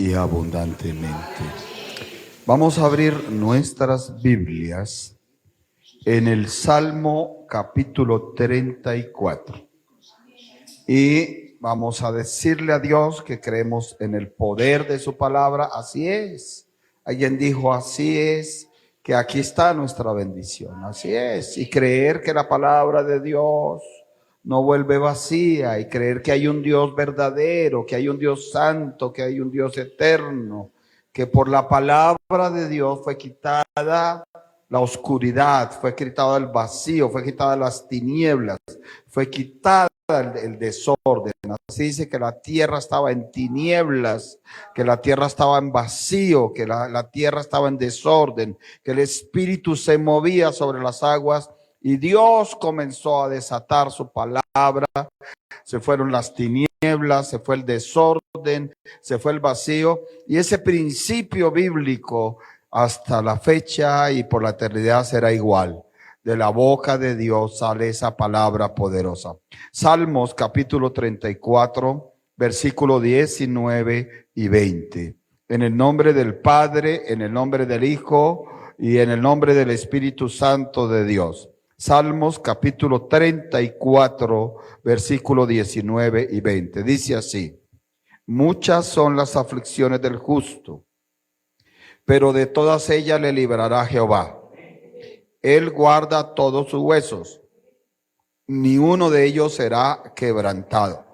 y abundantemente. Vamos a abrir nuestras Biblias en el Salmo capítulo 34. Y vamos a decirle a Dios que creemos en el poder de su palabra. Así es. Alguien dijo, así es, que aquí está nuestra bendición. Así es. Y creer que la palabra de Dios no vuelve vacía, y creer que hay un Dios verdadero, que hay un Dios santo, que hay un Dios eterno, que por la palabra de Dios fue quitada la oscuridad, fue quitada el vacío, fue quitada las tinieblas, fue quitada el desorden. Así dice que la tierra estaba en tinieblas, que la tierra estaba en vacío, que la tierra estaba en desorden, que el Espíritu se movía sobre las aguas y Dios comenzó a desatar su palabra. Se fueron las tinieblas, se fue el desorden, se fue el vacío, y ese principio bíblico hasta la fecha y por la eternidad será igual. De la boca de Dios sale esa palabra poderosa. Salmos capítulo 34, versículo 19 y 20. En el nombre del Padre, en el nombre del Hijo y en el nombre del Espíritu Santo de Dios. Salmos capítulo 34, versículo 19 y 20. Dice así: muchas son las aflicciones del justo, pero de todas ellas le librará Jehová. Él guarda todos sus huesos, ni uno de ellos será quebrantado.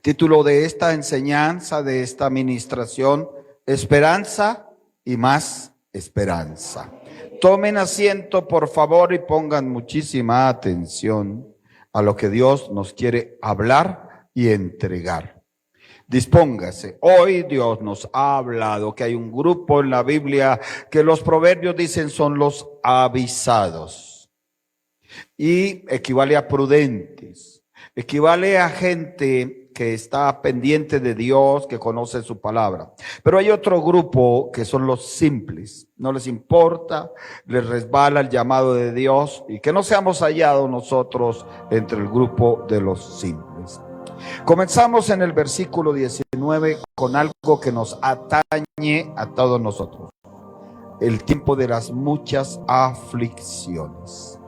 Título de esta enseñanza, de esta administración: esperanza y más esperanza. Tomen asiento, por favor, y pongan muchísima atención a lo que Dios nos quiere hablar y entregar. Dispóngase. Hoy Dios nos ha hablado que hay un grupo en la Biblia que los proverbios dicen son los avisados. Y equivale a prudentes. Equivale a gente que está pendiente de Dios, que conoce su palabra. Pero hay otro grupo que son los simples. No les importa, les resbala el llamado de Dios, y que no seamos hallados nosotros entre el grupo de los simples. Comenzamos en el versículo 19 con algo que nos atañe a todos nosotros: el tiempo de las muchas aflicciones.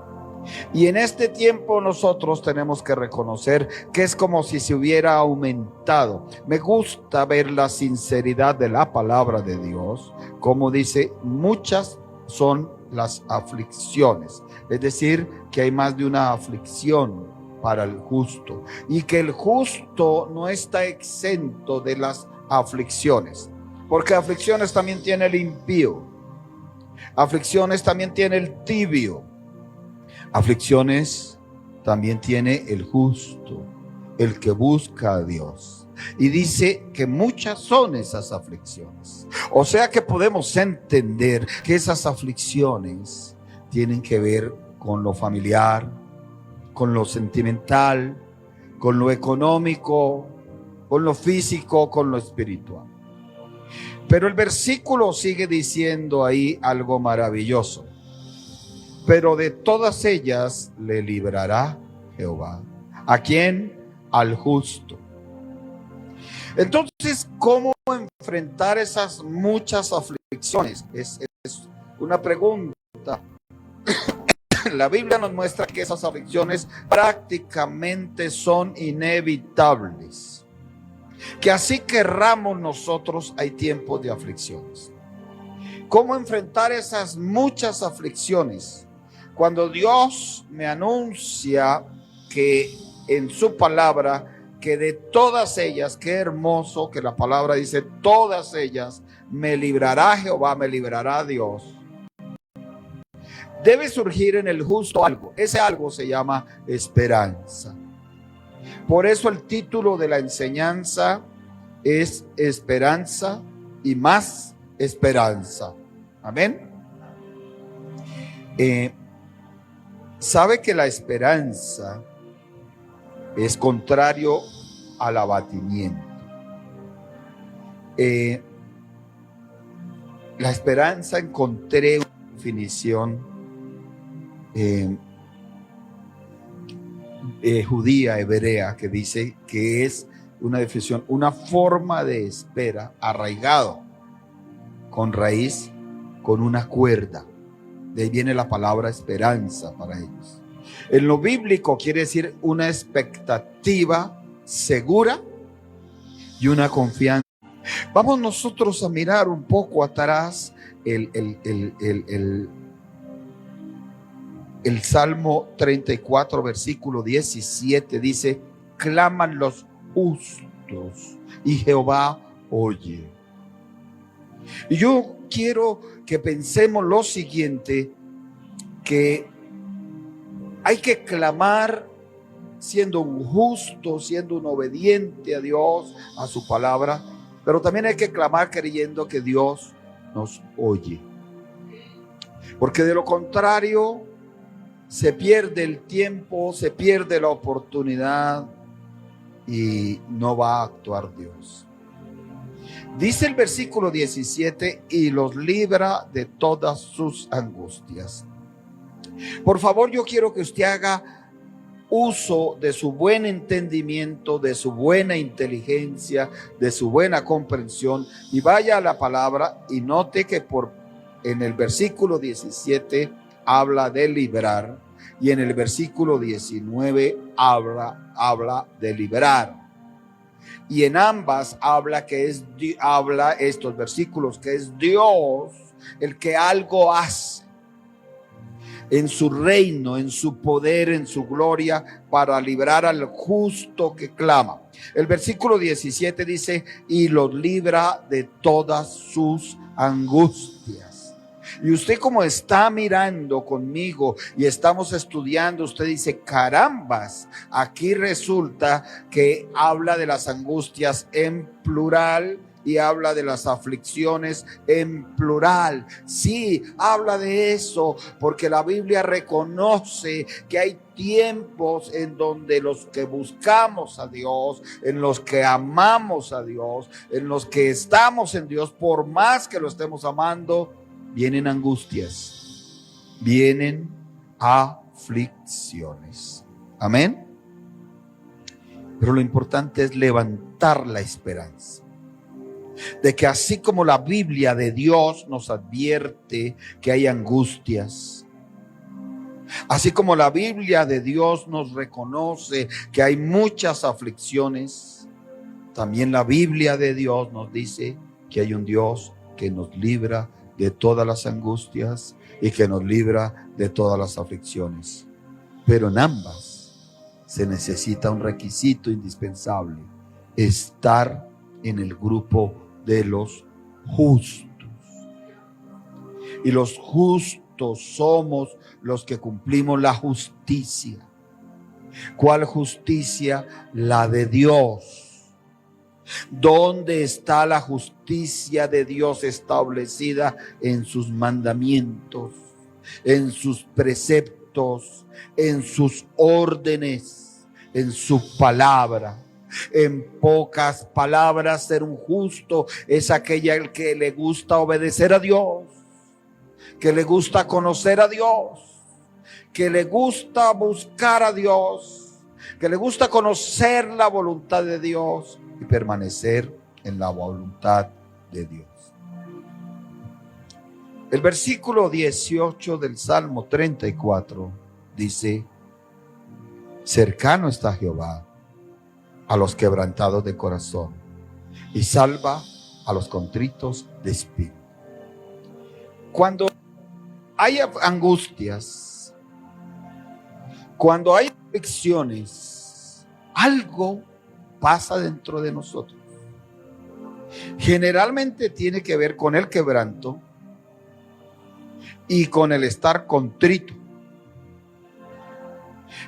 Y en este tiempo nosotros tenemos que reconocer que es como si se hubiera aumentado. Me gusta ver la sinceridad de la palabra de Dios, como dice, muchas son las aflicciones. Es decir, que hay más de una aflicción para el justo, y que el justo no está exento de las aflicciones, porque aflicciones también tiene el impío, aflicciones también tiene el tibio, aflicciones también tiene el justo, el que busca a Dios. Y dice que muchas son esas aflicciones. O sea que podemos entender que esas aflicciones tienen que ver con lo familiar, con lo sentimental, con lo económico, con lo físico, con lo espiritual. Pero el versículo sigue diciendo ahí algo maravilloso: pero de todas ellas le librará Jehová. ¿A quién? Al justo. Entonces, ¿cómo enfrentar esas muchas aflicciones? Es una pregunta. La Biblia nos muestra que esas aflicciones prácticamente son inevitables. Que así querramos nosotros, hay tiempos de aflicciones. ¿Cómo enfrentar esas muchas aflicciones? Cuando Dios me anuncia que en su palabra, que de todas ellas, qué hermoso que la palabra dice, todas ellas me librará Jehová, me librará Dios. Debe surgir en el justo algo. Ese algo se llama esperanza. Por eso el título de la enseñanza es esperanza y más esperanza. Amén. Sabe que la esperanza es contrario al abatimiento. La esperanza, encontré una definición judía, hebrea, que dice que es una definición, una forma de espera arraigado, con raíz, con una cuerda. De ahí viene la palabra esperanza para ellos. En lo bíblico quiere decir una expectativa segura y una confianza. Vamos nosotros a mirar un poco atrás el Salmo 34, versículo 17 dice: claman los justos y Jehová oye. Y yo quiero que pensemos lo siguiente, que hay que clamar siendo un justo, siendo un obediente a Dios, a su palabra, pero también hay que clamar creyendo que Dios nos oye. Porque de lo contrario, se pierde el tiempo, se pierde la oportunidad y no va a actuar Dios. Dice el versículo 17: y los libra de todas sus angustias. Por favor, yo quiero que usted haga uso de su buen entendimiento, de su buena inteligencia, de su buena comprensión, y vaya a la palabra y note que en el versículo 17 habla de librar y en el versículo 19 habla de liberar. Y en ambas habla estos versículos que es Dios el que algo hace en su reino, en su poder, en su gloria, para librar al justo que clama. El versículo 17 dice: y los libra de todas sus angustias. Y usted, como está mirando conmigo y estamos estudiando, usted dice: carambas, aquí resulta que habla de las angustias en plural y habla de las aflicciones en plural. Sí, habla de eso, porque la Biblia reconoce que hay tiempos en donde los que buscamos a Dios, en los que amamos a Dios, en los que estamos en Dios, por más que lo estemos amando, vienen angustias, vienen aflicciones. Amén. Pero lo importante es levantar la esperanza de que así como la Biblia de Dios nos advierte que hay angustias, así como la Biblia de Dios nos reconoce que hay muchas aflicciones, también la Biblia de Dios nos dice que hay un Dios que nos libra de todas las angustias y que nos libra de todas las aflicciones. Pero en ambas se necesita un requisito indispensable: estar en el grupo de los justos. Y los justos somos los que cumplimos la justicia. ¿Cuál justicia? La de Dios. ¿Dónde está la justicia de Dios establecida? En sus mandamientos, en sus preceptos, en sus órdenes, en su palabra. En pocas palabras, ser un justo es aquella el que le gusta obedecer a Dios, que le gusta conocer a Dios, que le gusta buscar a Dios, que le gusta conocer la voluntad de Dios y permanecer en la voluntad de Dios. El versículo 18 del Salmo 34 dice: cercano está Jehová a los quebrantados de corazón y salva a los contritos de espíritu. Cuando hay angustias, cuando hay aflicciones, algo pasa dentro de nosotros. Generalmente tiene que ver con el quebranto y con el estar contrito.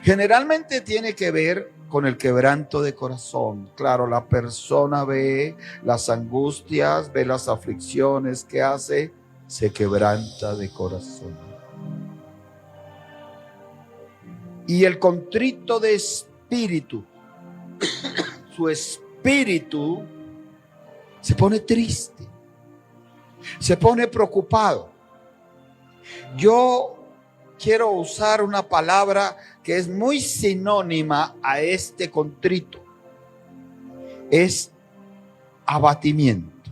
Generalmente tiene que ver con el quebranto de corazón. Claro, la persona ve las angustias, ve las aflicciones que hace, se quebranta de corazón. Y el contrito de espíritu, su espíritu se pone triste, se pone preocupado. Yo quiero usar una palabra que es muy sinónima a este contrito, es abatimiento.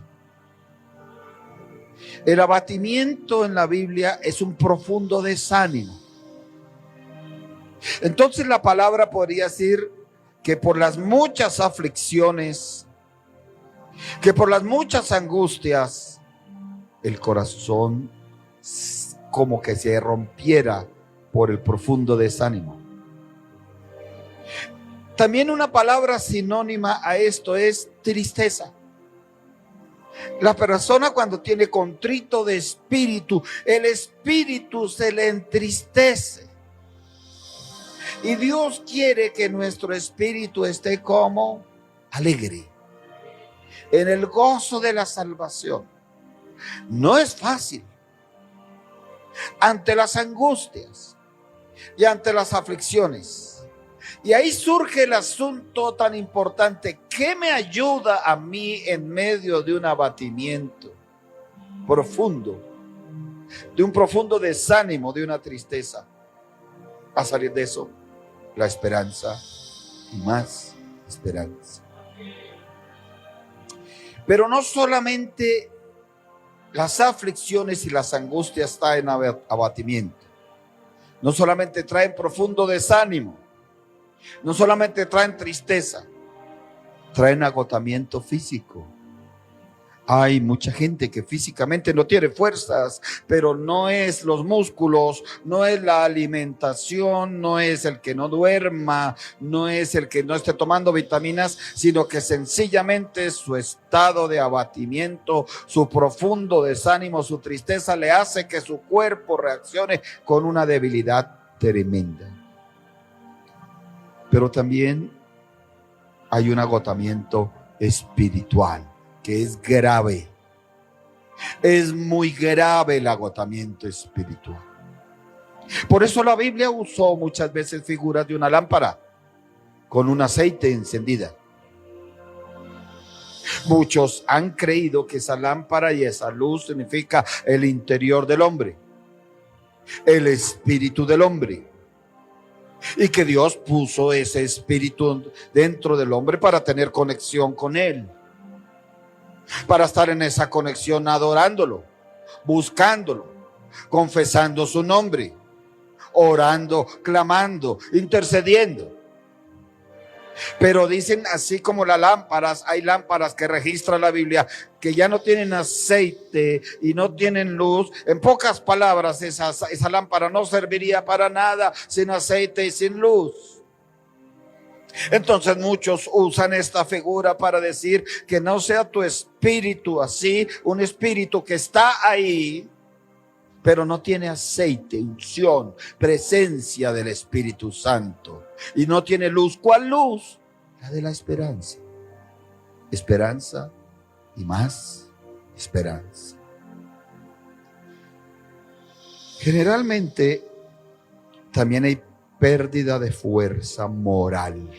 El abatimiento en la Biblia es un profundo desánimo. Entonces la palabra podría decir que por las muchas aflicciones, que por las muchas angustias, el corazón como que se rompiera por el profundo desánimo. También una palabra sinónima a esto es tristeza. La persona cuando tiene contrito de espíritu, el espíritu se le entristece. Y Dios quiere que nuestro espíritu esté como alegre, en el gozo de la salvación. No es fácil. Ante las angustias y ante las aflicciones. Y ahí surge el asunto tan importante. ¿Qué me ayuda a mí en medio de un abatimiento profundo, de un profundo desánimo, de una tristeza? A salir de eso, la esperanza y más esperanza. Pero no solamente las aflicciones y las angustias traen abatimiento. No solamente traen profundo desánimo. No solamente traen tristeza. Traen agotamiento físico. Hay mucha gente que físicamente no tiene fuerzas, pero no es los músculos, no es la alimentación, no es el que no duerma, no es el que no esté tomando vitaminas, sino que sencillamente su estado de abatimiento, su profundo desánimo, su tristeza le hace que su cuerpo reaccione con una debilidad tremenda. Pero también hay un agotamiento espiritual que es grave. Es muy grave el agotamiento espiritual. Por eso la Biblia usó muchas veces figuras de una lámpara con un aceite encendida. Muchos han creído que esa lámpara y esa luz significa el interior del hombre, el espíritu del hombre, y que Dios puso ese espíritu dentro del hombre para tener conexión con él, para estar en esa conexión adorándolo, buscándolo, confesando su nombre, orando, clamando, intercediendo. Pero dicen, así como las lámparas, hay lámparas que registra la Biblia que ya no tienen aceite y no tienen luz. En pocas palabras, esa lámpara no serviría para nada sin aceite y sin luz. Entonces muchos usan esta figura para decir que no sea tu espíritu así, un espíritu que está ahí, pero no tiene aceite, unción, presencia del Espíritu Santo. Y no tiene luz. ¿Cuál luz? La de la esperanza. Esperanza y más esperanza. Generalmente también hay pérdida de fuerza moral.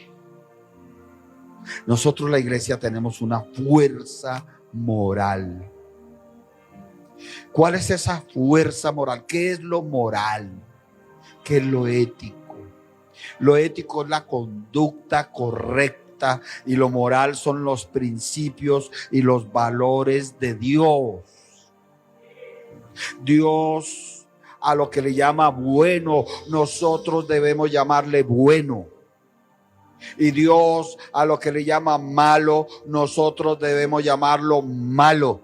Nosotros, la iglesia, tenemos una fuerza moral. ¿Cuál es esa fuerza moral? ¿Qué es lo moral? ¿Qué es lo ético? Lo ético es la conducta correcta y lo moral son los principios y los valores de Dios. Dios, a lo que le llama bueno, nosotros debemos llamarle bueno. Y Dios, a lo que le llama malo, nosotros debemos llamarlo malo.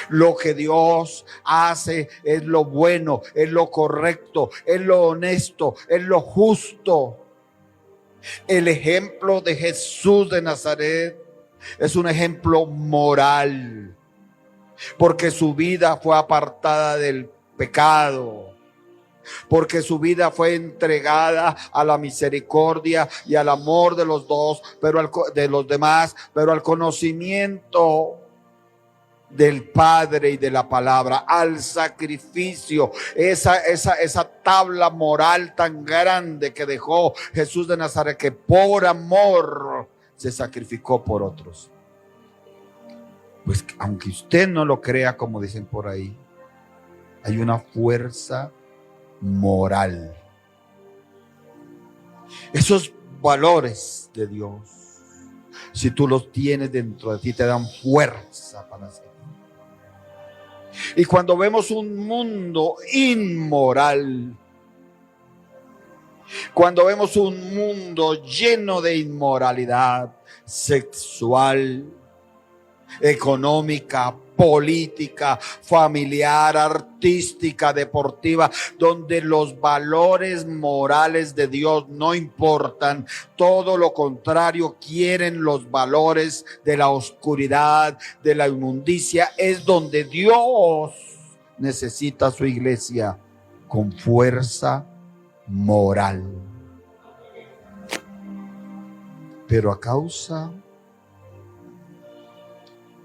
Lo que Dios hace es lo bueno, es lo correcto, es lo honesto, es lo justo. El ejemplo de Jesús de Nazaret es un ejemplo moral, porque su vida fue apartada del pecado, porque su vida fue entregada a la misericordia y al amor de los dos, de los demás, pero al conocimiento del Padre y de la palabra, al sacrificio, esa tabla moral tan grande que dejó Jesús de Nazaret, que por amor se sacrificó por otros. Pues aunque usted no lo crea, como dicen por ahí, hay una fuerza moral. Esos valores de Dios, Si tú los tienes dentro de ti, te dan fuerza para hacerlo. Y cuando vemos un mundo inmoral, cuando vemos un mundo lleno de inmoralidad sexual, económica, política, familiar, artística, deportiva, donde los valores morales de Dios no importan, todo lo contrario, quieren los valores de la oscuridad, de la inmundicia, es donde Dios necesita a su iglesia con fuerza moral. Pero a causa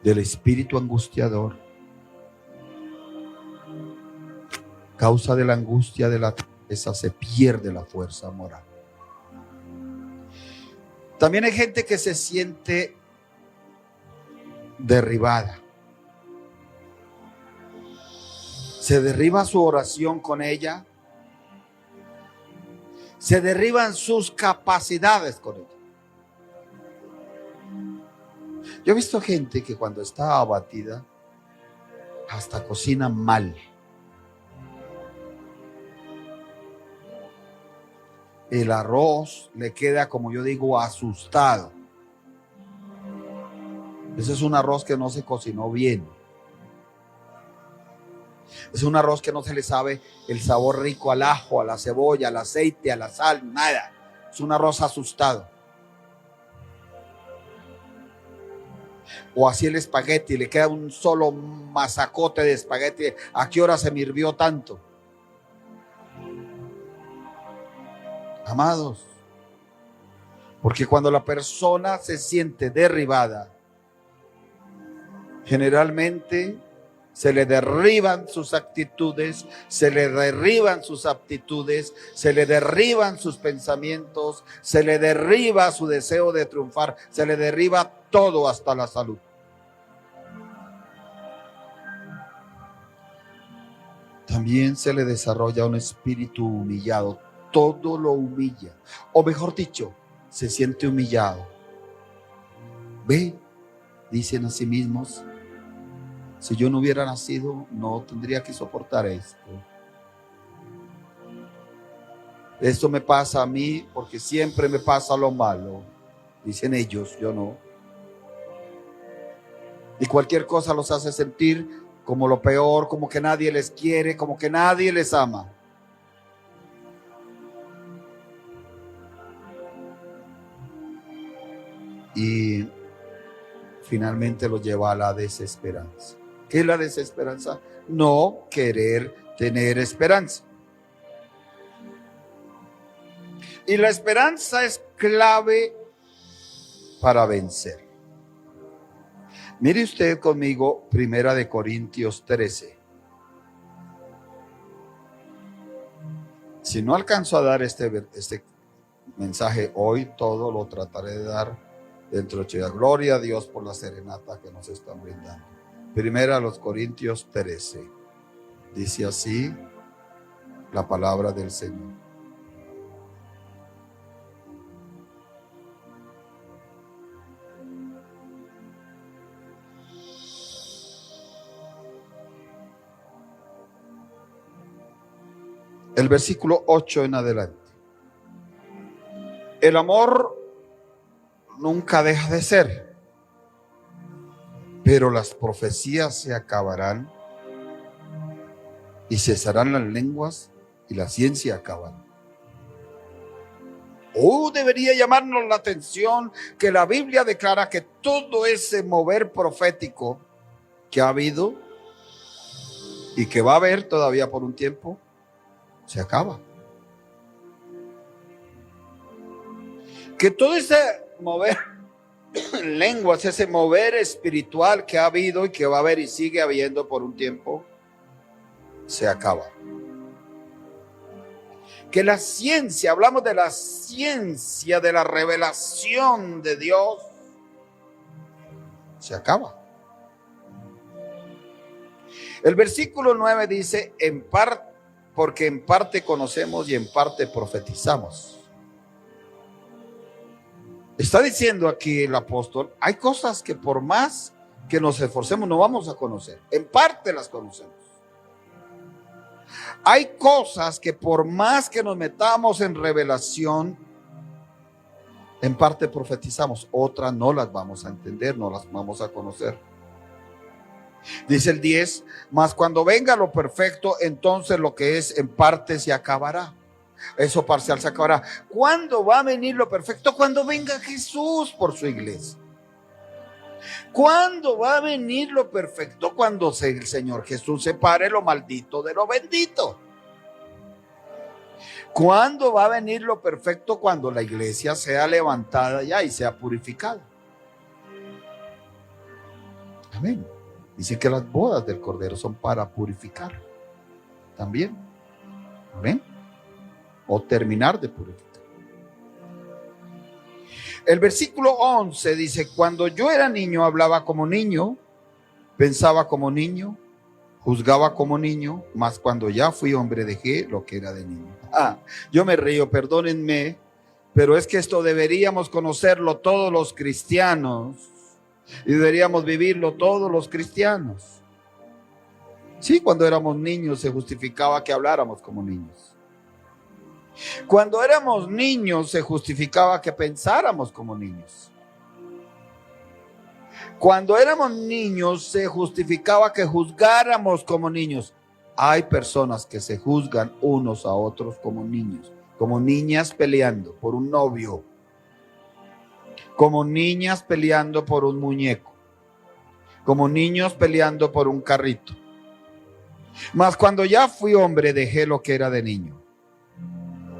del espíritu angustiador, causa de la angustia de la tristeza, se pierde la fuerza moral. También hay gente que se siente derribada. Se derriba su oración con ella. Se derriban sus capacidades con ella. Yo he visto gente que cuando está abatida hasta cocina mal. El arroz le queda, como yo digo, asustado. Ese es un arroz que no se cocinó bien. Es un arroz que no se le sabe el sabor rico al ajo, a la cebolla, al aceite, a la sal, nada. Es un arroz asustado. O así el espagueti, le queda un solo masacote de espagueti. ¿A qué hora se me hirvió tanto? Amados, porque cuando la persona se siente derribada, generalmente se le derriban sus actitudes, se le derriban sus aptitudes, se le derriban sus pensamientos, se le derriba su deseo de triunfar, se le derriba todo hasta la salud. También se le desarrolla un espíritu humillado, todo lo humilla, o mejor dicho, se siente humillado. Ve, dicen a sí mismos, si yo no hubiera nacido, no tendría que soportar esto. Esto me pasa a mí porque siempre me pasa lo malo. Dicen ellos, yo no. Y cualquier cosa los hace sentir como lo peor, como que nadie les quiere, como que nadie les ama. Y finalmente los lleva a la desesperanza. ¿Qué es la desesperanza? No querer tener esperanza. Y la esperanza es clave para vencer. Mire usted conmigo, 1 Corintios 13. Si no alcanzo a dar este mensaje hoy, todo lo trataré de dar dentro de la gloria a Dios por la serenata que nos están brindando. 1 Corintios 13. Dice así la palabra del Señor. El versículo 8 en adelante. El amor nunca deja de ser, pero las profecías se acabarán y cesarán las lenguas y la ciencia acabará. Debería llamarnos la atención que la Biblia declara que todo ese mover profético que ha habido y que va a haber todavía por un tiempo, se acaba. Que todo ese mover lenguas, ese mover espiritual que ha habido y que va a haber y sigue habiendo por un tiempo, se acaba. Que la ciencia, hablamos de la ciencia de la revelación de Dios, se acaba. El versículo 9 dice, porque en parte conocemos y en parte profetizamos. Está diciendo aquí el apóstol, hay cosas que por más que nos esforcemos no vamos a conocer. En parte las conocemos. Hay cosas que por más que nos metamos en revelación, en parte profetizamos, otras no las vamos a entender, no las vamos a conocer. Dice el 10, mas cuando venga lo perfecto, entonces lo que es en parte se acabará. Eso parcial se acabará. ¿Cuándo va a venir lo perfecto? Cuando venga Jesús por su iglesia. ¿Cuándo va a venir lo perfecto? Cuando el Señor Jesús separe lo maldito de lo bendito. ¿Cuándo va a venir lo perfecto? Cuando la iglesia sea levantada ya y sea purificada. Amén. Dice que las bodas del Cordero son para purificar también. Amén. O terminar de purificar. El versículo 11 dice, cuando yo era niño hablaba como niño, pensaba como niño, juzgaba como niño, mas cuando ya fui hombre dejé lo que era de niño. Yo me río, perdónenme, pero es que esto deberíamos conocerlo todos los cristianos y deberíamos vivirlo todos los cristianos. Sí, cuando éramos niños se justificaba que habláramos como niños. Cuando éramos niños se justificaba que pensáramos como niños. Cuando éramos niños se justificaba que juzgáramos como niños. Hay personas que se juzgan unos a otros como niños, como niñas peleando por un novio, como niñas peleando por un muñeco, como niños peleando por un carrito. Mas cuando ya fui hombre dejé lo que era de niño.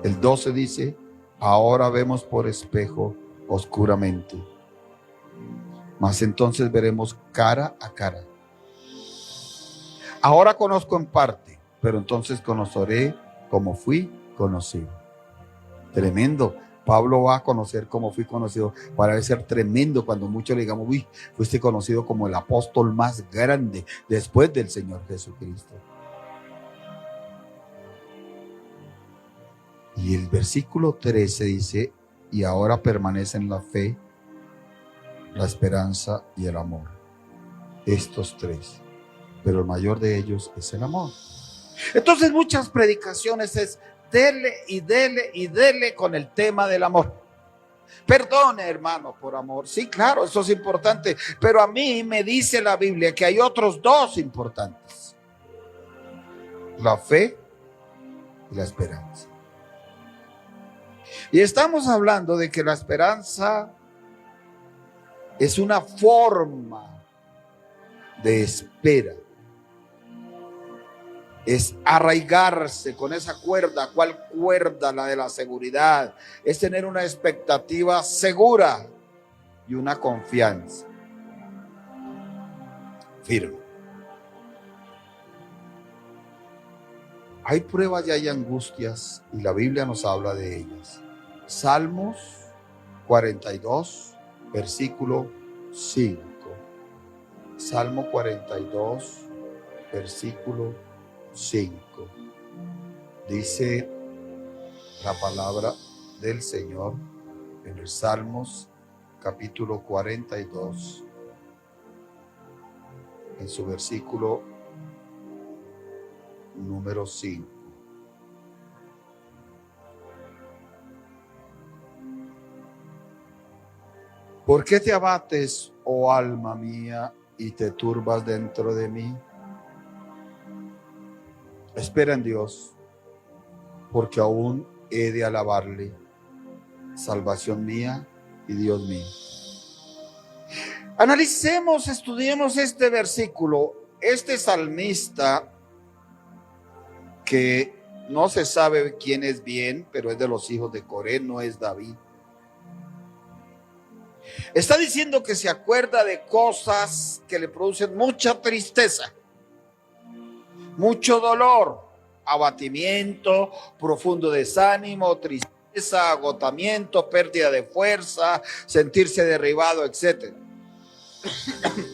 El 12 dice, ahora vemos por espejo oscuramente, mas entonces veremos cara a cara. Ahora conozco en parte, pero entonces conoceré como fui conocido. Tremendo. Pablo va a conocer como fui conocido. Para ser tremendo cuando muchos le digamos, uy, fuiste conocido como el apóstol más grande después del Señor Jesucristo. Y el versículo 13 dice, y ahora permanecen la fe, la esperanza y el amor. Estos tres. Pero el mayor de ellos es el amor. Entonces muchas predicaciones es dele y dele y dele con el tema del amor. Perdone, hermano, por amor. Sí, claro, eso es importante. Pero a mí me dice la Biblia que hay otros dos importantes. La fe y la esperanza. Y estamos hablando de que la esperanza es una forma de espera. Es arraigarse con esa cuerda. ¿Cuál cuerda? La de la seguridad. Es tener una expectativa segura y una confianza firme. Hay pruebas y hay angustias y la Biblia nos habla de ellas. Salmos 42, versículo 5. Salmo 42, versículo 5. Dice la palabra del Señor en el Salmos capítulo 42, en su versículo número 5. ¿Por qué te abates, oh alma mía, y te turbas dentro de mí? Espera en Dios, porque aún he de alabarle, salvación mía y Dios mío. Analicemos, estudiemos este versículo. Este salmista, que no se sabe quién es bien, pero es de los hijos de Coré, no es David. Está diciendo que se acuerda de cosas que le producen mucha tristeza, mucho dolor, abatimiento, profundo desánimo, tristeza, agotamiento, pérdida de fuerza, sentirse derribado, etc.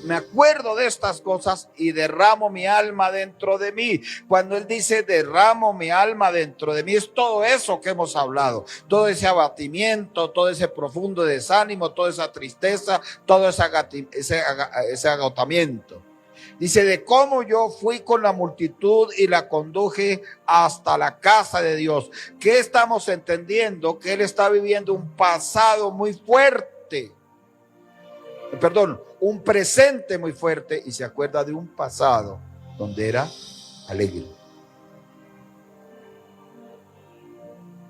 me acuerdo de estas cosas y derramo mi alma dentro de mí. Cuando él dice derramo mi alma dentro de mí, es todo eso que hemos hablado, todo ese abatimiento, todo ese profundo desánimo, toda esa tristeza, todo ese agotamiento. Dice de cómo yo fui con la multitud y la conduje hasta la casa de Dios. ¿Qué estamos entendiendo? Que él está viviendo un pasado muy fuerte. Un presente muy fuerte y se acuerda de un pasado donde era alegre.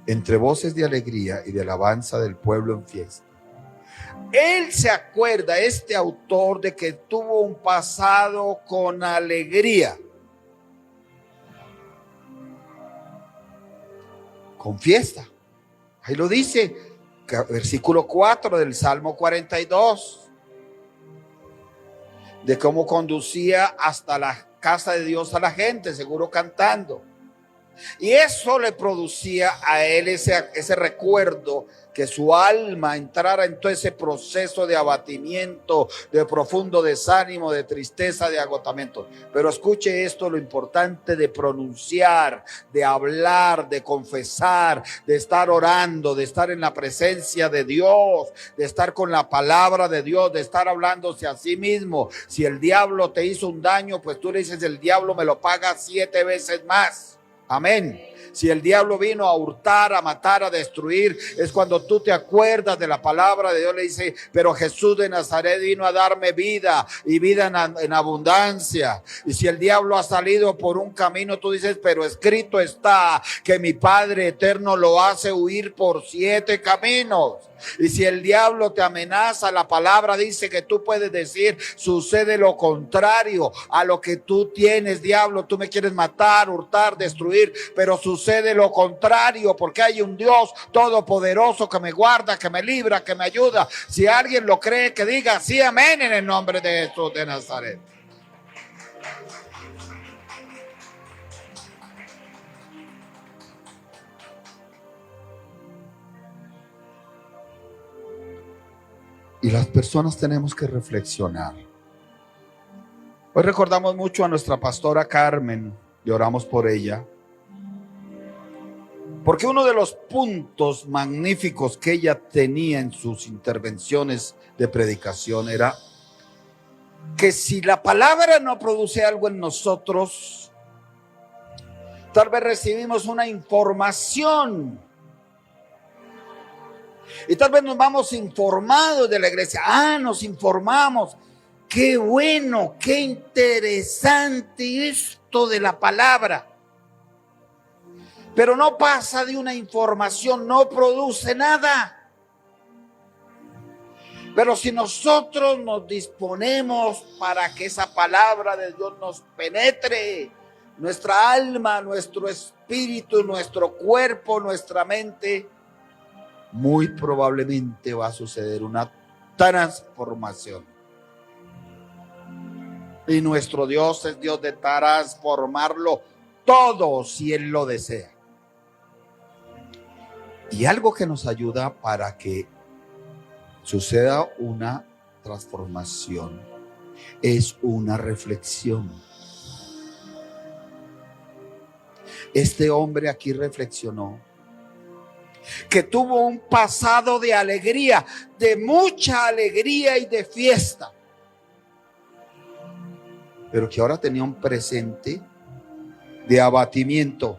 Entre voces de alegría y de alabanza del pueblo en fiesta. Él se acuerda, este autor, de que tuvo un pasado con alegría, con fiesta. Ahí lo dice, versículo 4 del Salmo 42. De cómo conducía hasta la casa de Dios a la gente, seguro cantando. Y eso le producía a él ese recuerdo, que su alma entrara en todo ese proceso de abatimiento, de profundo desánimo, de tristeza, de agotamiento. Pero escuche esto, lo importante de pronunciar, de hablar, de confesar, de estar orando, de estar en la presencia de Dios, de estar con la palabra de Dios, de estar hablándose a sí mismo. Si el diablo te hizo un daño, pues tú le dices, el diablo me lo paga 7 veces más. Amén. Si el diablo vino a hurtar, a matar, a destruir, es cuando tú te acuerdas de la palabra de Dios. Le dice, pero Jesús de Nazaret vino a darme vida y vida en abundancia. Y si el diablo ha salido por un camino, tú dices, pero escrito está que mi Padre eterno lo hace huir por 7 caminos. Y si el diablo te amenaza, la palabra dice que tú puedes decir, sucede lo contrario a lo que tú tienes, diablo, tú me quieres matar, hurtar, destruir, pero sucede lo contrario, porque hay un Dios todopoderoso que me guarda, que me libra, que me ayuda. Si alguien lo cree, que diga sí, amén, en el nombre de Jesús de Nazaret. Y las personas tenemos que reflexionar. Hoy recordamos mucho a nuestra pastora Carmen y oramos por ella. Porque uno de los puntos magníficos que ella tenía en sus intervenciones de predicación era que si la palabra no produce algo en nosotros, tal vez recibimos una información. Y tal vez nos vamos informados de la iglesia. Nos informamos. Qué bueno, qué interesante esto de la palabra. Pero no pasa de una información, no produce nada. Pero si nosotros nos disponemos para que esa palabra de Dios nos penetre, nuestra alma, nuestro espíritu, nuestro cuerpo, nuestra mente, muy probablemente va a suceder una transformación. Y nuestro Dios es Dios de transformarlo todo si Él lo desea. Y algo que nos ayuda para que suceda una transformación es una reflexión. Este hombre aquí reflexionó que tuvo un pasado de alegría, de mucha alegría y de fiesta, pero que ahora tenía un presente de abatimiento,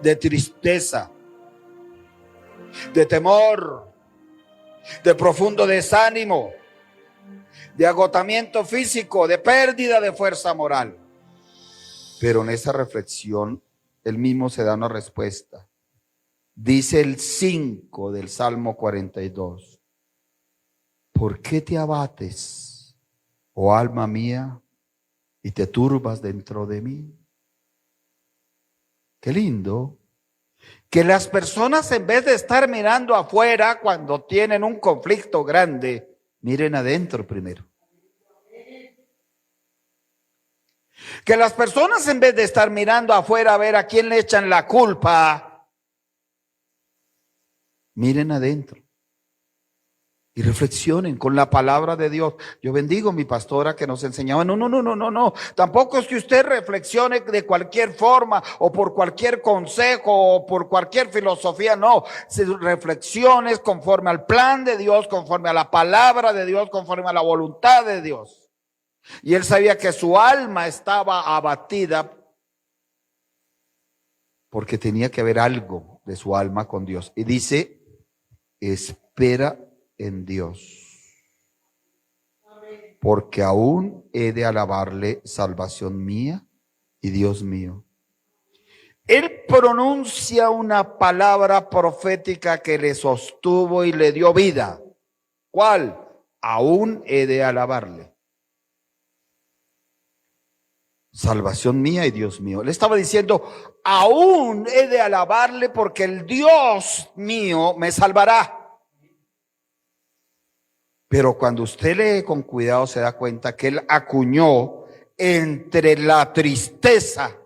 de tristeza, de temor, de profundo desánimo, de agotamiento físico, de pérdida de fuerza moral. Pero en esa reflexión, él mismo se da una respuesta. Dice el 5 del Salmo 42. ¿Por qué te abates, oh alma mía, y te turbas dentro de mí? Qué lindo. Que las personas, en vez de estar mirando afuera cuando tienen un conflicto grande, miren adentro primero. Que las personas, en vez de estar mirando afuera a ver a quién le echan la culpa, miren adentro. Y reflexionen con la palabra de Dios. Yo bendigo a mi pastora que nos enseñaba. No. Tampoco es que usted reflexione de cualquier forma o por cualquier consejo o por cualquier filosofía. No, reflexiones conforme al plan de Dios, conforme a la palabra de Dios, conforme a la voluntad de Dios. Y él sabía que su alma estaba abatida porque tenía que ver algo de su alma con Dios. Y dice, espera en Dios, porque aún he de alabarle, salvación mía y Dios mío. Él pronuncia una palabra profética que le sostuvo y le dio vida. ¿Cuál? Aún he de alabarle. Salvación mía y Dios mío. Le estaba diciendo, aún he de alabarle porque el Dios mío me salvará. Pero cuando usted lee con cuidado se da cuenta que él acuñó entre la tristeza,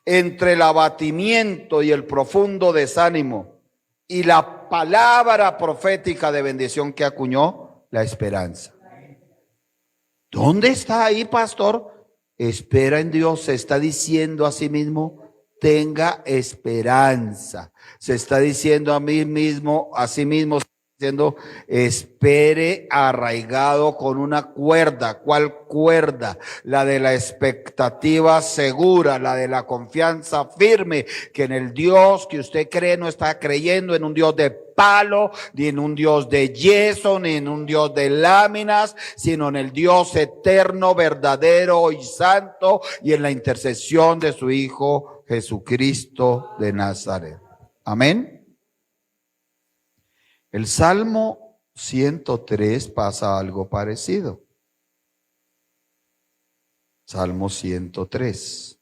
entre el abatimiento y el profundo desánimo y la palabra profética de bendición que acuñó, la esperanza. ¿Dónde está ahí, pastor? Espera en Dios, se está diciendo a sí mismo, tenga esperanza. Se está diciendo a sí mismo, diciendo, espere arraigado con una cuerda. ¿Cuál cuerda? La de la expectativa segura, la de la confianza firme, que en el Dios que usted cree no está creyendo en un Dios de palo, ni en un Dios de yeso, ni en un Dios de láminas, sino en el Dios eterno, verdadero y santo, y en la intercesión de su Hijo Jesucristo de Nazaret. Amén. El Salmo 103 pasa algo parecido. Salmo 103.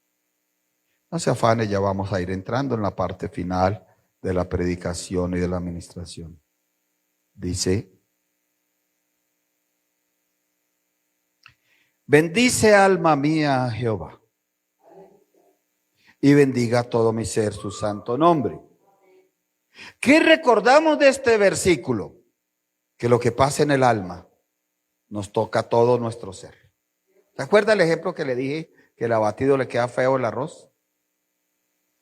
No se afane, ya vamos a ir entrando en la parte final de la predicación y de la administración. Dice, bendice alma mía a Jehová y bendiga todo mi ser su santo nombre. ¿Qué recordamos de este versículo? Que lo que pasa en el alma nos toca a todo nuestro ser. ¿Se acuerda el ejemplo que le dije? Que el abatido le queda feo el arroz.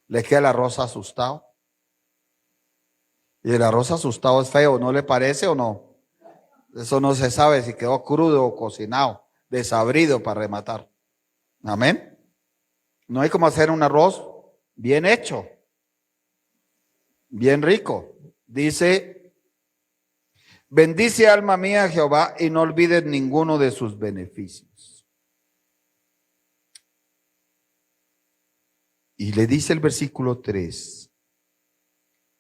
Le queda el arroz asustado. Y el arroz asustado es feo, ¿no le parece o no? Eso no se sabe si quedó crudo o cocinado, desabrido para rematar. Amén. No hay como hacer un arroz bien hecho, bien rico. Dice, bendice alma mía a Jehová y no olvides ninguno de sus beneficios. Y le dice el versículo 3,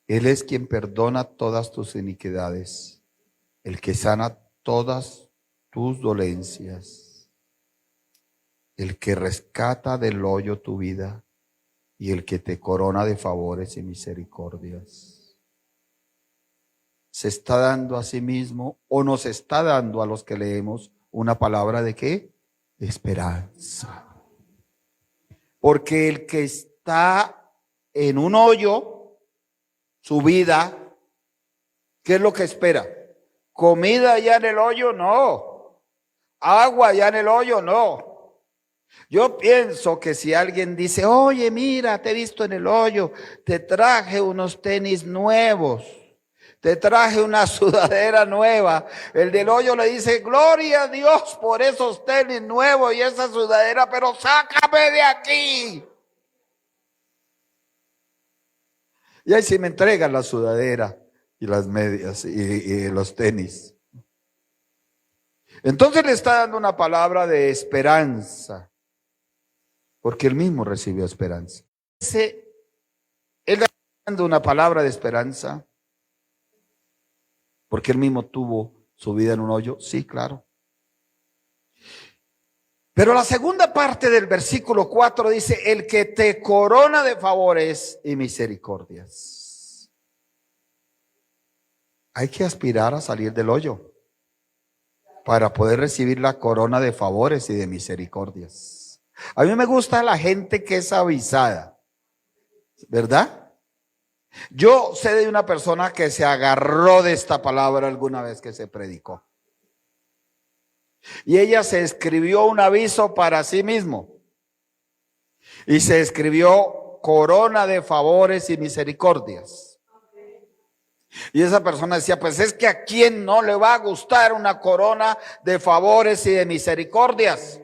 Él es quien perdona todas tus iniquidades, el que sana todas tus dolencias, el que rescata del hoyo tu vida y el que te corona de favores y misericordias. Se está dando a sí mismo o nos está dando a los que leemos una palabra de ¿qué? De esperanza. Porque el que está en un hoyo, su vida, ¿qué es lo que espera? ¿Comida allá en el hoyo? No. ¿Agua allá en el hoyo? No. Yo pienso que si alguien dice, oye, mira, te he visto en el hoyo, te traje unos tenis nuevos, te traje una sudadera nueva, el del hoyo le dice, gloria a Dios por esos tenis nuevos y esa sudadera, pero sácame de aquí. Y ahí sí me entregan la sudadera y las medias y los tenis. Entonces le está dando una palabra de esperanza, porque él mismo recibió esperanza. Él está dando una palabra de esperanza, porque él mismo tuvo su vida en un hoyo. Sí, claro. Pero la segunda parte del versículo 4 dice, el que te corona de favores y misericordias. Hay que aspirar a salir del hoyo para poder recibir la corona de favores y de misericordias. A mí me gusta la gente que es avisada, ¿verdad? Yo sé de una persona que se agarró de esta palabra alguna vez que se predicó. Y ella se escribió un aviso para sí mismo. Y se escribió corona de favores y misericordias. Y esa persona decía, pues es que a quién no le va a gustar una corona de favores y de misericordias.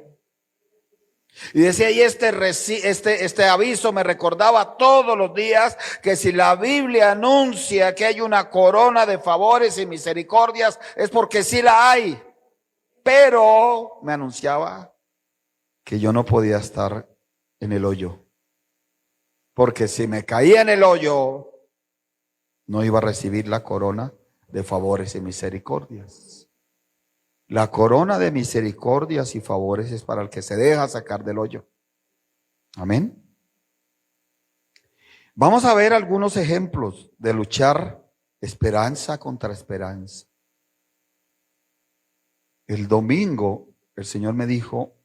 Y decía, y este aviso me recordaba todos los días que si la Biblia anuncia que hay una corona de favores y misericordias, es porque sí la hay. Pero me anunciaba que yo no podía estar en el hoyo, porque si me caía en el hoyo, no iba a recibir la corona de favores y misericordias. La corona de misericordias y favores es para el que se deja sacar del hoyo. Amén. Vamos a ver algunos ejemplos de luchar esperanza contra esperanza. El domingo el Señor me dijo,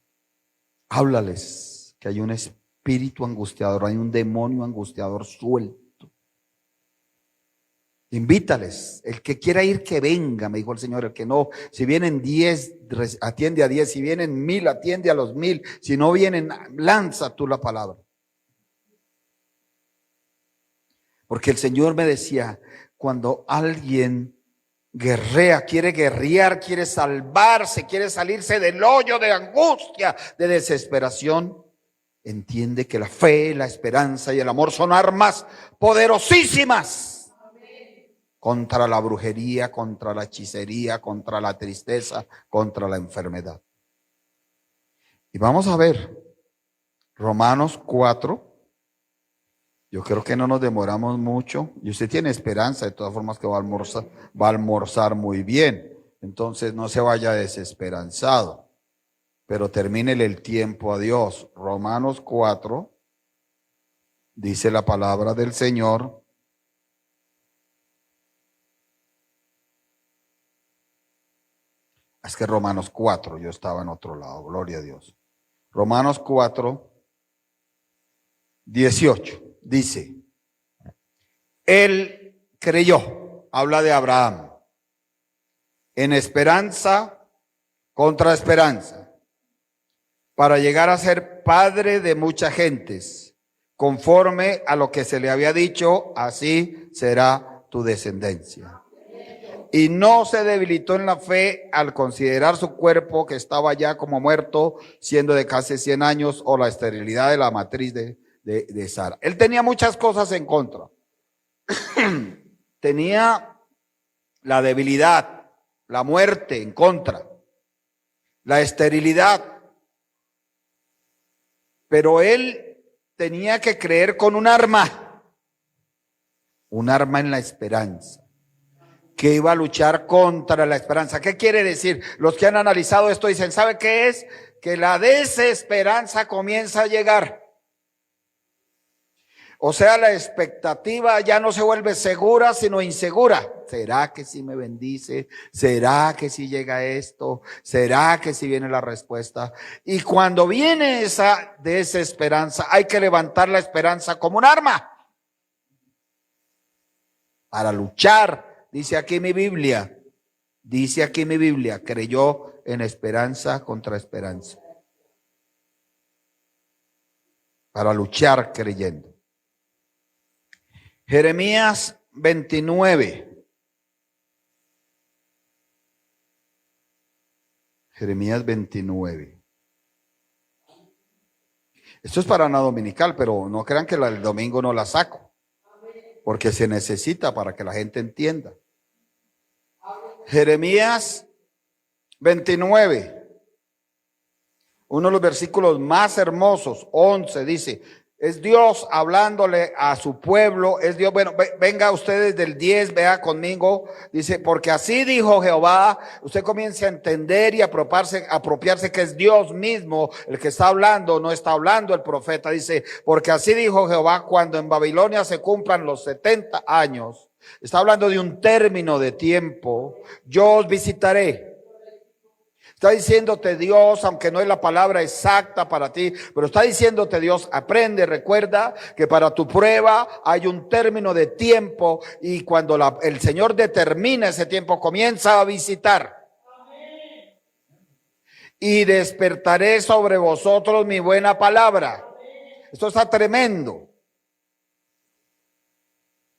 háblales que hay un espíritu angustiador, hay un demonio angustiador suelto. Invítales, el que quiera ir que venga, me dijo el Señor, el que no, si vienen 10, atiende a 10, si vienen 1000, atiende a los 1000, si no vienen, lanza tú la palabra. Porque el Señor me decía, cuando alguien guerrea, quiere guerrear, quiere salvarse, quiere salirse del hoyo de angustia, de desesperación, entiende que la fe, la esperanza y el amor son armas poderosísimas contra la brujería, contra la hechicería, contra la tristeza, contra la enfermedad. Y vamos a ver Romanos 4. Yo creo que no nos demoramos mucho. Y usted tiene esperanza, de todas formas, que va a almorzar muy bien. Entonces no se vaya desesperanzado, pero termínele el tiempo a Dios. Romanos 4, dice la palabra del Señor. Es que Romanos 4, yo estaba en otro lado, gloria a Dios. Romanos 4, 18, dice, él creyó, habla de Abraham, en esperanza contra esperanza, para llegar a ser padre de muchas gentes, conforme a lo que se le había dicho, así será tu descendencia. Y no se debilitó en la fe al considerar su cuerpo que estaba ya como muerto, siendo de casi 100 años, o la esterilidad de la matriz de Sara. Él tenía muchas cosas en contra. Tenía la debilidad, la muerte en contra, la esterilidad. Pero él tenía que creer con un arma en la esperanza, que iba a luchar contra la esperanza. ¿Qué quiere decir? Los que han analizado esto dicen, ¿sabe qué es? Que la desesperanza comienza a llegar. O sea, la expectativa ya no se vuelve segura, sino insegura. ¿Será que si me bendice? ¿Será que si llega esto? ¿Será que si viene la respuesta? Y cuando viene esa desesperanza, hay que levantar la esperanza como un arma para luchar. Dice aquí mi Biblia, creyó en esperanza contra esperanza, para luchar creyendo. Jeremías 29. Jeremías 29. Esto es para una dominical, pero no crean que el domingo no la saco, porque se necesita para que la gente entienda. Jeremías 29, uno de los versículos más hermosos, 11, dice, es Dios hablándole a su pueblo, es Dios, bueno, venga ustedes del 10, vea conmigo, dice, porque así dijo Jehová, usted comience a entender y apropiarse que es Dios mismo el que está hablando, no está hablando el profeta, dice, porque así dijo Jehová, cuando en Babilonia se cumplan los 70 años, está hablando de un término de tiempo, yo os visitaré. Está diciéndote Dios, aunque no es la palabra exacta para ti, pero está diciéndote Dios, aprende, recuerda que para tu prueba hay un término de tiempo y cuando el Señor determina ese tiempo, comienza a visitar. Y despertaré sobre vosotros mi buena palabra. Esto está tremendo.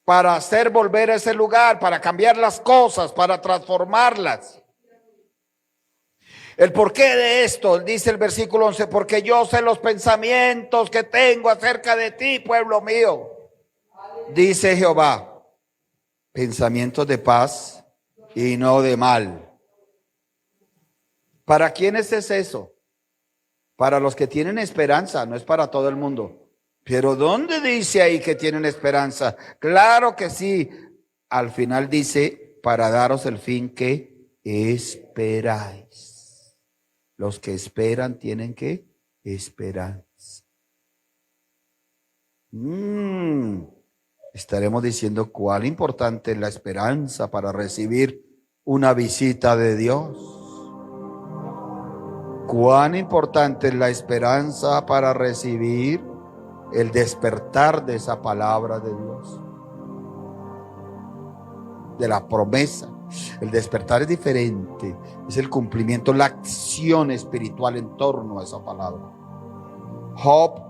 Para hacer volver a ese lugar, para cambiar las cosas, para transformarlas. El porqué de esto, dice el versículo 11, porque yo sé los pensamientos que tengo acerca de ti, pueblo mío. Dice Jehová, pensamientos de paz y no de mal. ¿Para quiénes es eso? Para los que tienen esperanza, no es para todo el mundo. Pero ¿dónde dice ahí que tienen esperanza? Claro que sí. Al final dice, para daros el fin que esperáis. Los que esperan tienen que esperar. Estaremos diciendo cuán importante es la esperanza para recibir una visita de Dios. Cuán importante es la esperanza para recibir el despertar de esa palabra de Dios, de la promesa. El despertar es diferente, es el cumplimiento, la acción espiritual en torno a esa palabra. Job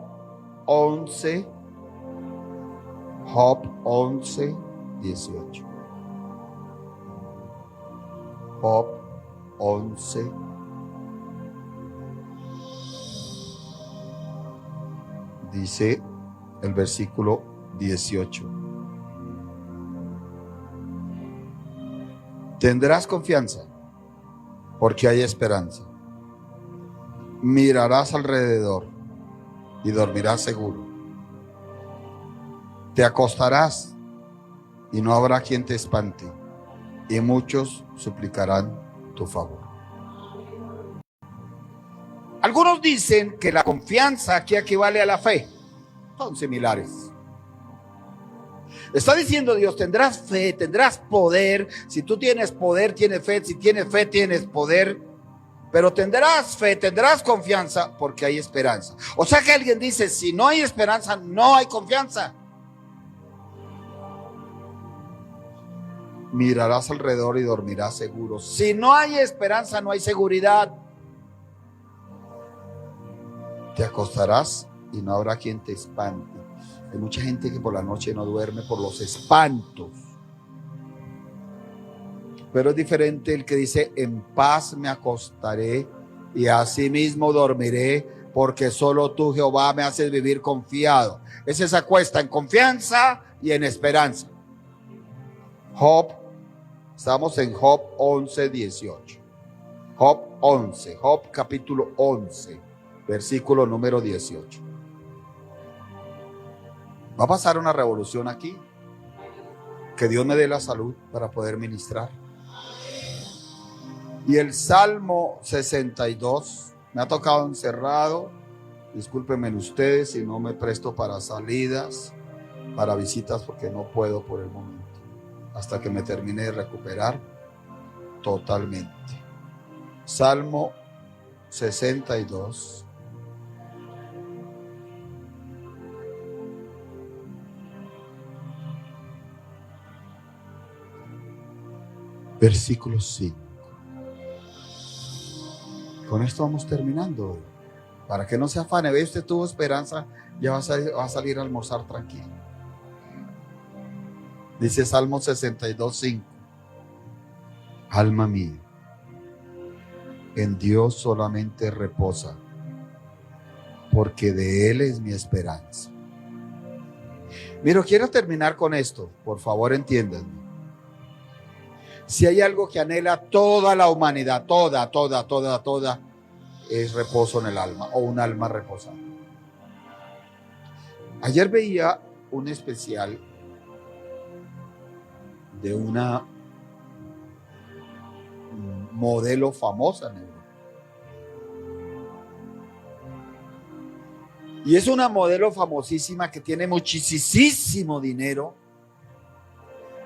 11, 18. Job 11. Dice el versículo 18. Tendrás confianza, porque hay esperanza. Mirarás alrededor y dormirás seguro. Te acostarás y no habrá quien te espante, y muchos suplicarán tu favor. Algunos dicen que la confianza aquí equivale a la fe. Son similares. Está diciendo Dios, tendrás fe, tendrás poder. Si tú tienes poder, tienes fe. Si tienes fe, tienes poder. Pero tendrás fe, tendrás confianza porque hay esperanza. O sea que alguien dice, si no hay esperanza, no hay confianza. Mirarás alrededor y dormirás seguro. Si no hay esperanza, no hay seguridad. Te acostarás y no habrá quien te espante. Hay mucha gente que por la noche no duerme por los espantos. Pero es diferente el que dice, en paz me acostaré y asimismo dormiré, porque solo tú, Jehová, me haces vivir confiado. Ese se acuesta en confianza y en esperanza. Job, estamos en Job 11, 18. Job 11, Job capítulo 11, versículo número 18. Va a pasar una revolución aquí. Que Dios me dé la salud para poder ministrar. Y el Salmo 62, me ha tocado encerrado. Discúlpenme ustedes si no me presto para salidas, para visitas, porque no puedo por el momento. Hasta que me termine de recuperar totalmente. Salmo 62. Versículo 5. Con esto vamos terminando. Para que no se afane. Ve, usted tuvo esperanza, ya va a salir a almorzar tranquilo. Dice Salmo 62, 5. Alma mía, en Dios solamente reposa, porque de Él es mi esperanza. Mira, quiero terminar con esto. Por favor, entiéndanme. Si hay algo que anhela toda la humanidad, toda, es reposo en el alma o un alma reposada. Ayer veía un especial de una modelo famosa en Europa. Y es una modelo famosísima que tiene muchísimo dinero.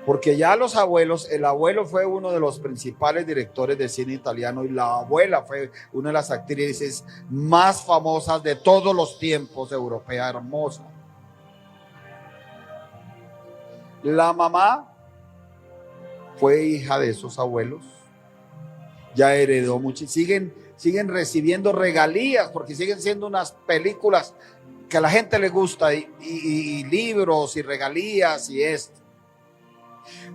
Porque ya los abuelos, el abuelo fue uno de los principales directores de cine italiano y la abuela fue una de las actrices más famosas de todos los tiempos, europea, hermosa. La mamá fue hija de esos abuelos, ya heredó mucho y siguen recibiendo regalías porque siguen siendo unas películas que a la gente le gusta y libros y regalías y esto.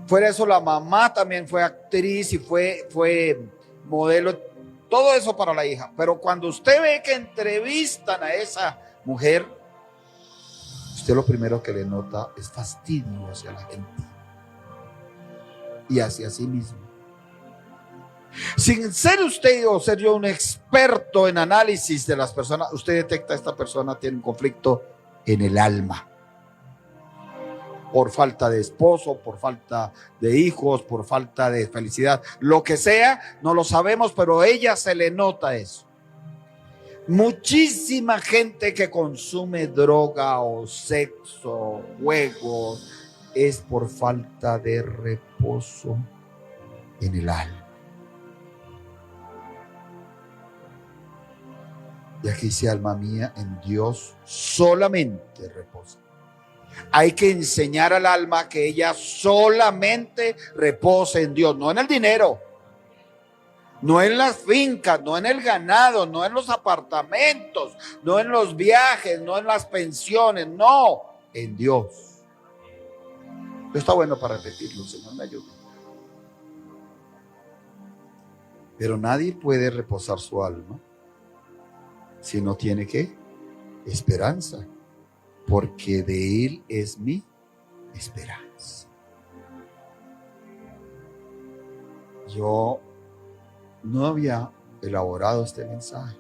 Fuera eso, la mamá también fue actriz y fue modelo, todo eso para la hija. Pero cuando usted ve que entrevistan a esa mujer, usted lo primero que le nota es fastidio hacia la gente y hacia sí mismo. Sin ser usted o ser yo un experto en análisis de las personas, usted detecta esta persona tiene un conflicto en el alma. Por falta de esposo, por falta de hijos, por falta de felicidad, lo que sea, no lo sabemos, pero a ella se le nota eso. Muchísima gente que consume droga o sexo, juegos, es por falta de reposo en el alma. Y aquí dice, alma mía, en Dios solamente reposa. Hay que enseñar al alma que ella solamente repose en Dios, no en el dinero, no en las fincas, no en el ganado, no en los apartamentos, no en los viajes, no en las pensiones, no, en Dios. Está bueno para repetirlo, Señor me ayude. Pero nadie puede reposar su alma si no tiene ¿qué? Esperanza. Porque de Él es mi esperanza. Yo no había elaborado este mensaje.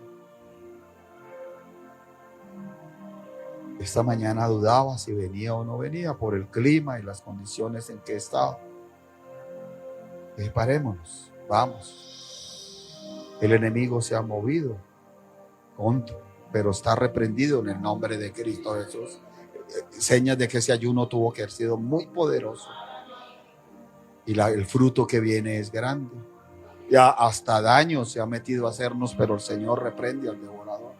Esta mañana dudaba si venía o no venía por el clima y las condiciones en que estaba. Parémonos, vamos. El enemigo se ha movido pero está reprendido en el nombre de Cristo Jesús. Señas de que ese ayuno tuvo que haber sido muy poderoso y el fruto que viene es grande. Ya hasta daño se ha metido a hacernos, pero el Señor reprende al devorador.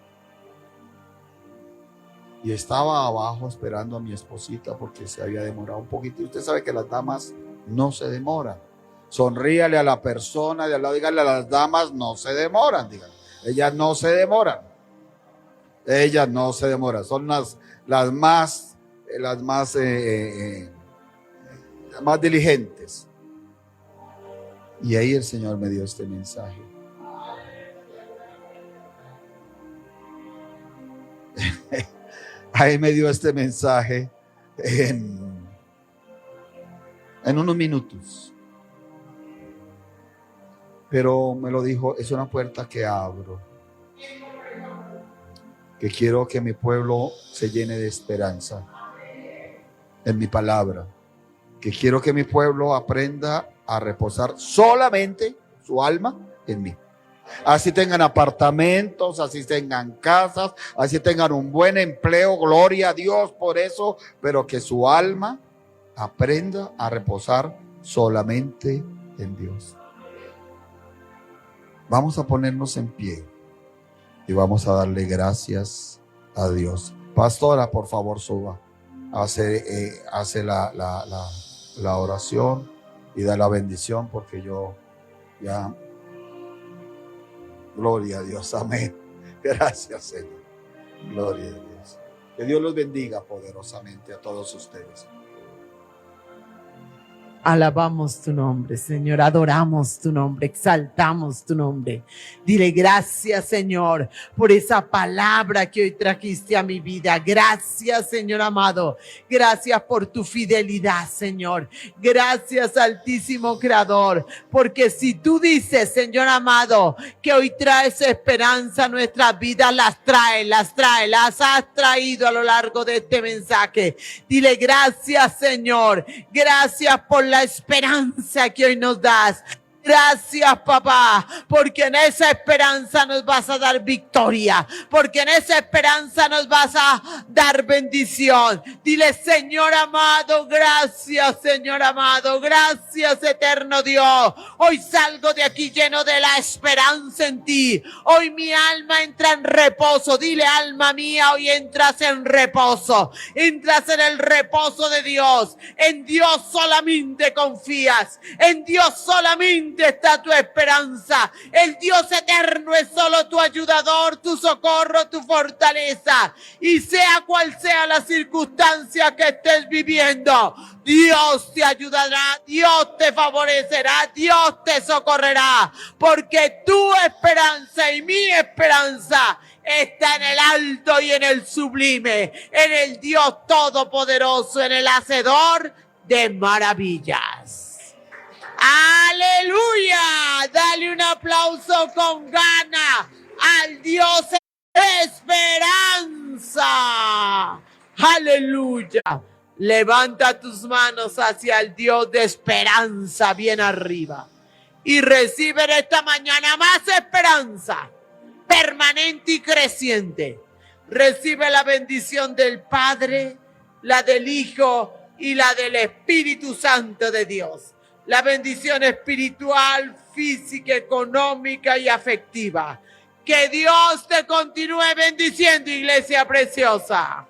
Y estaba abajo esperando a mi esposita porque se había demorado un poquito. Y usted sabe que las damas no se demoran. Sonríale a la persona de al lado, dígale a las damas no se demoran, dígale. Ellas no se demoran. Ellas no se demoran. Son las más diligentes. Y ahí el Señor me dio este mensaje. Ahí me dio este mensaje en unos minutos. Pero me lo dijo, es una puerta que abro. Que quiero que mi pueblo se llene de esperanza en mi palabra. Que quiero que mi pueblo aprenda a reposar solamente su alma en mí. Así tengan apartamentos, así tengan casas, así tengan un buen empleo, gloria a Dios por eso, pero que su alma aprenda a reposar solamente en Dios. Vamos a ponernos en pie y vamos a darle gracias a Dios. Pastora, por favor, suba. Hace la oración y da la bendición porque yo ya... Gloria a Dios, amén. Gracias, Señor. Gloria a Dios. Que Dios los bendiga poderosamente a todos ustedes. Alabamos tu nombre, Señor, adoramos tu nombre, exaltamos tu nombre. Dile gracias, Señor, por esa palabra que hoy trajiste a mi vida. Gracias, Señor amado. Gracias por tu fidelidad, Señor. Gracias, Altísimo Creador, porque si tú dices, Señor amado, que hoy traes esperanza a nuestras vidas, las has traído a lo largo de este mensaje. Dile gracias, Señor. Gracias por la esperanza que hoy nos das. Gracias, papá, porque en esa esperanza nos vas a dar victoria, porque en esa esperanza nos vas a dar bendición. Dile, Señor amado, gracias, Señor amado, gracias, eterno Dios. Hoy salgo de aquí lleno de la esperanza en ti. Hoy mi alma entra en reposo. Dile, alma mía, hoy entras en reposo. Entras en el reposo de Dios. En Dios solamente confías. En Dios solamente está tu esperanza. El Dios eterno es solo tu ayudador, tu socorro, tu fortaleza. Y sea cual sea la circunstancia que estés viviendo, Dios te ayudará, Dios te favorecerá, Dios te socorrerá. Porque tu esperanza y mi esperanza está en el alto y en el sublime, en el Dios todopoderoso, en el hacedor de maravillas. ¡Aleluya! Dale un aplauso con gana al Dios de esperanza. ¡Aleluya! Levanta tus manos hacia el Dios de esperanza bien arriba y recibe en esta mañana más esperanza permanente y creciente. Recibe la bendición del Padre, la del Hijo y la del Espíritu Santo de Dios. La bendición espiritual, física, económica y afectiva. Que Dios te continúe bendiciendo, iglesia preciosa.